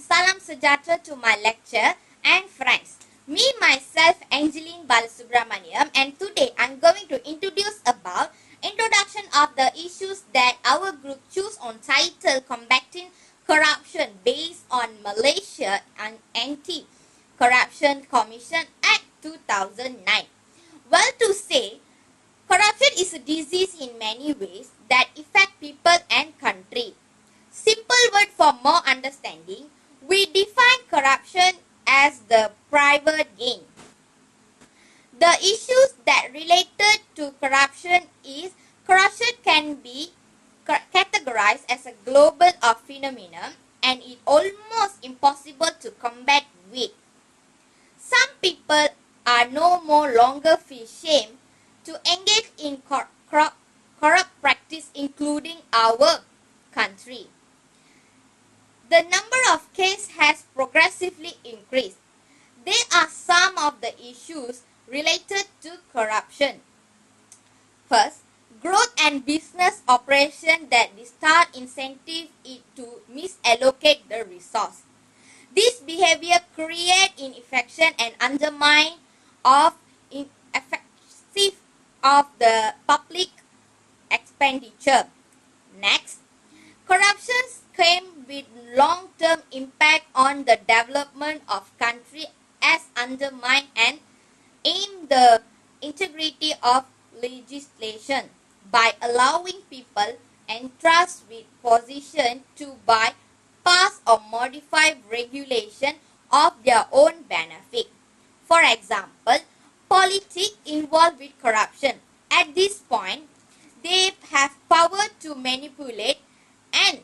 Salam Sejata to my lecture and friends. Me myself Angeline Balasubramaniam, and today I'm going to introduce about introduction of the issues that our group choose on title Combating Corruption based on Malaysia and Anti-Corruption Commission Act 2009. Well, to say, corruption is a disease in many ways that affect people and country. Simple word for more understanding, we define corruption as the private gain. The issues that related to corruption is corruption can be categorized as a global phenomenon and it almost impossible to combat with. Some people are no more longer feel shame to engage in corrupt practice, including our country. The number of cases has progressively increased. There are some of the issues related to corruption. First, growth and business operation that distort incentive it to misallocate the resource. This behavior create inefficiency and undermine of effective of the public expenditure. Next, corruption came with long-term impact on the development of country as undermine and aim the integrity of legislation by allowing people entrusted with position to bypass or modify regulation of their own benefit. For example, politics involved with corruption. At this point, they have power to manipulate and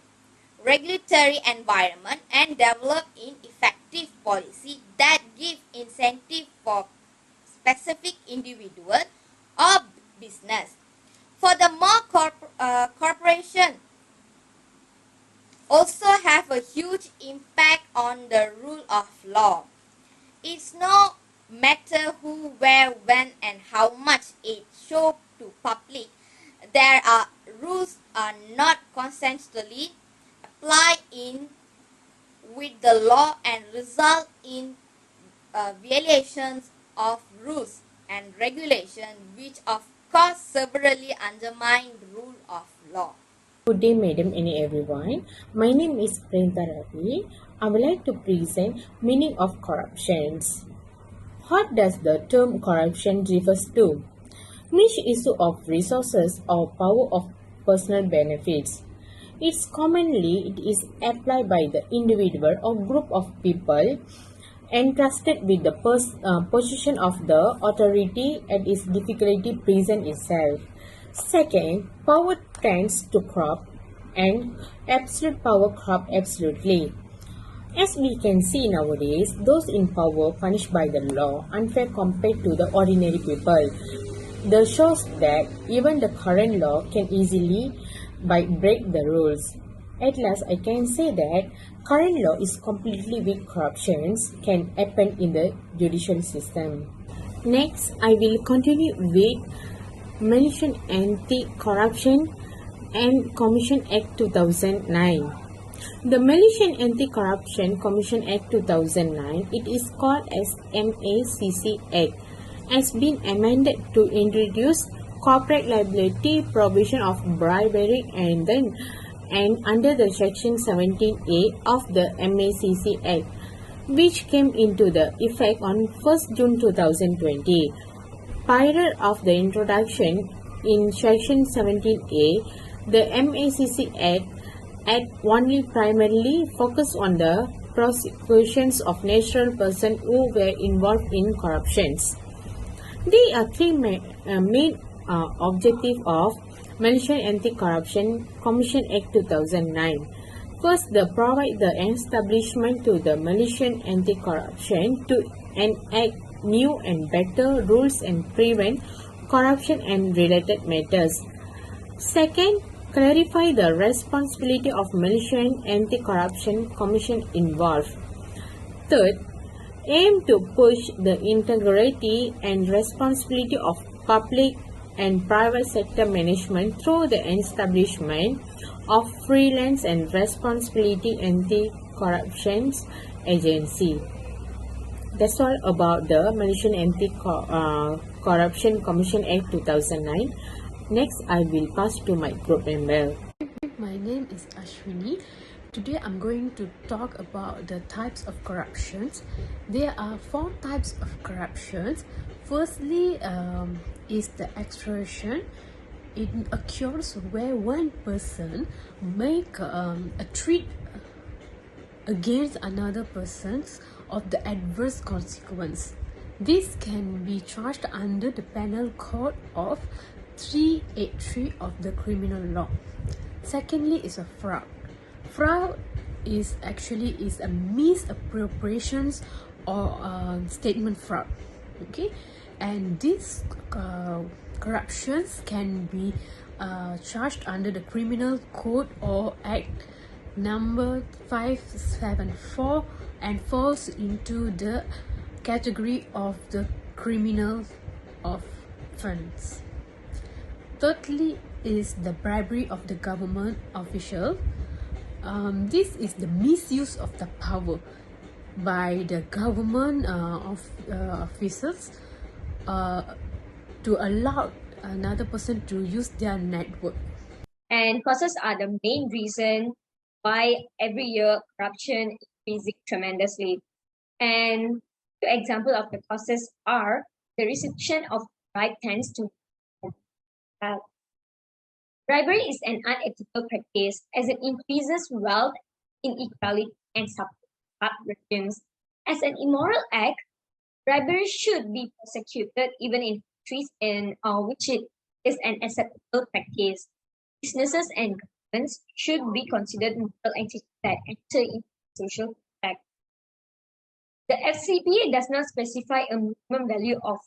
regulatory environment and develop ineffective policy that give incentive for specific individual or business. Furthermore, corporation also have a huge impact on the rule of law. It's no matter who, where, when, and how much it show to public. There are rules are not constantly applied in with the law and result in violations of rules and regulation, which of course severely undermine the rule of law. Good day, madam and everyone. My name is Prenta Ravi. I would like to present meaning of corruptions. What does the term corruption refers to? Misuse of resources or power of personal benefits. It is applied by the individual or group of people entrusted with the position of the authority and its difficulty present itself. Second, power tends to corrupt and absolute power corrupt absolutely. As we can see nowadays, those in power punished by the law unfair compared to the ordinary people. This shows that even the current law can easily break the rules. At last, I can say that current law is completely with corruptions can happen in the judicial system. Next, I will continue with Malaysian Anti-Corruption and Commission Act 2009. The Malaysian Anti-Corruption Commission Act 2009, it is called as MACC Act, has been amended to introduce corporate liability provision of bribery and under the section 17A of the MACC Act, which came into the effect on 1st June 2020. Prior of the introduction in section 17A, the MACC Act only primarily focused on the prosecutions of natural persons who were involved in corruptions. There are three main objectives of Malaysian Anti-Corruption Commission Act 2009. First, they provide the establishment to the Malaysian Anti-Corruption to enact new and better rules and prevent corruption and related matters. Second, clarify the responsibility of Malaysian Anti-Corruption Commission involved. Third, aim to push the integrity and responsibility of public and private sector management through the establishment of Freelance and Responsibility Anti-Corruption Agency. That's all about the Malaysian Anti-Corruption Commission Act 2009. Next, I will pass to my group member. My name is Ashwini. Today I'm going to talk about the types of corruptions. There are 4 types of corruptions. Firstly is the extortion. It occurs where one person make a threat against another person of the adverse consequence. This can be charged under the Penal Code of 383 of the criminal law. Secondly is a fraud. Fraud is a misappropriations or statement fraud. Okay, and these corruptions can be charged under the Criminal Code or Act number 574 and falls into the category of the criminal offense. Thirdly is the bribery of the government official. This is the misuse of the power by the government officers to allow another person to use their network. And causes are the main reason why every year corruption is increasing tremendously. And the example of the causes are the reception of bribe tends to bribery is an unethical practice as it increases wealth inequality and regimes. As an immoral act, bribery should be prosecuted even in countries in which it is an acceptable practice. Businesses and governments should be considered moral entities that enter into social contract. The FCPA does not specify a minimum value of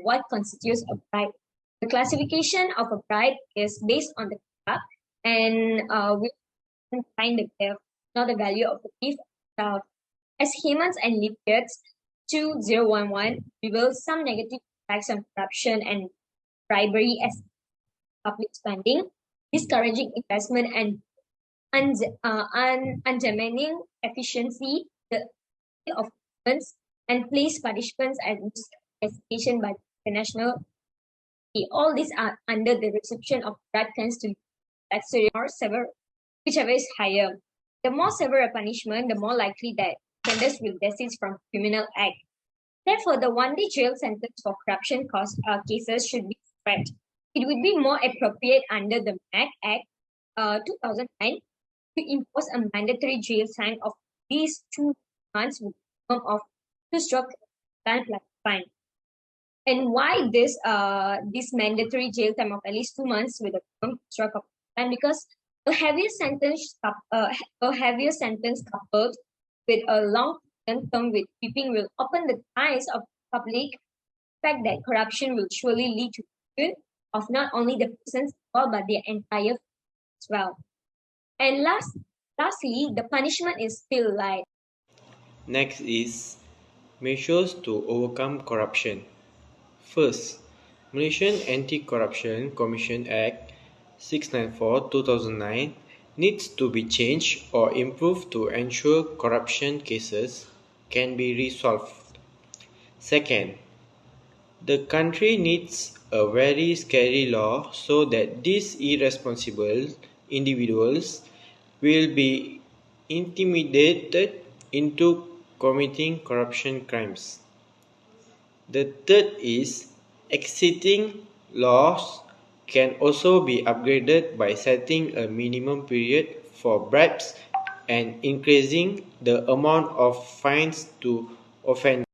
what constitutes a bribe. The classification of a bribe is based on the cap, and we find the gift, not the value of the gift itself. As Hemans and Lipkit's 2011 reveals some negative effects on corruption and bribery as public spending, discouraging investment and undermining efficiency of governments and place participants at investigation by the international. All these are under the reception of bribe tends to be more severe, whichever is higher. The more severe a punishment, the more likely that offenders will desist from criminal act. Therefore, the one-day jail sentence for corruption cases should be scrapped. It would be more appropriate under the MAC Act 2009 to impose a mandatory jail time of at least 2 months with a minimum of 2 plus fine. And why this mandatory jail time of at least 2 months with a minimum stroke of time? Because a heavier sentence coupled with a long term with keeping will open the eyes of the public the fact that corruption will surely lead to ruin of not only the persons involved but their entire family as well. And lastly, the punishment is still light. Next is measures to overcome corruption. First, Malaysian Anti-Corruption Commission Act 694/2009 needs to be changed or improved to ensure corruption cases can be resolved. Second, the country needs a very scary law so that these irresponsible individuals will be intimidated into committing corruption crimes. The third is existing laws can also be upgraded by setting a minimum period for bribes and increasing the amount of fines to offenders.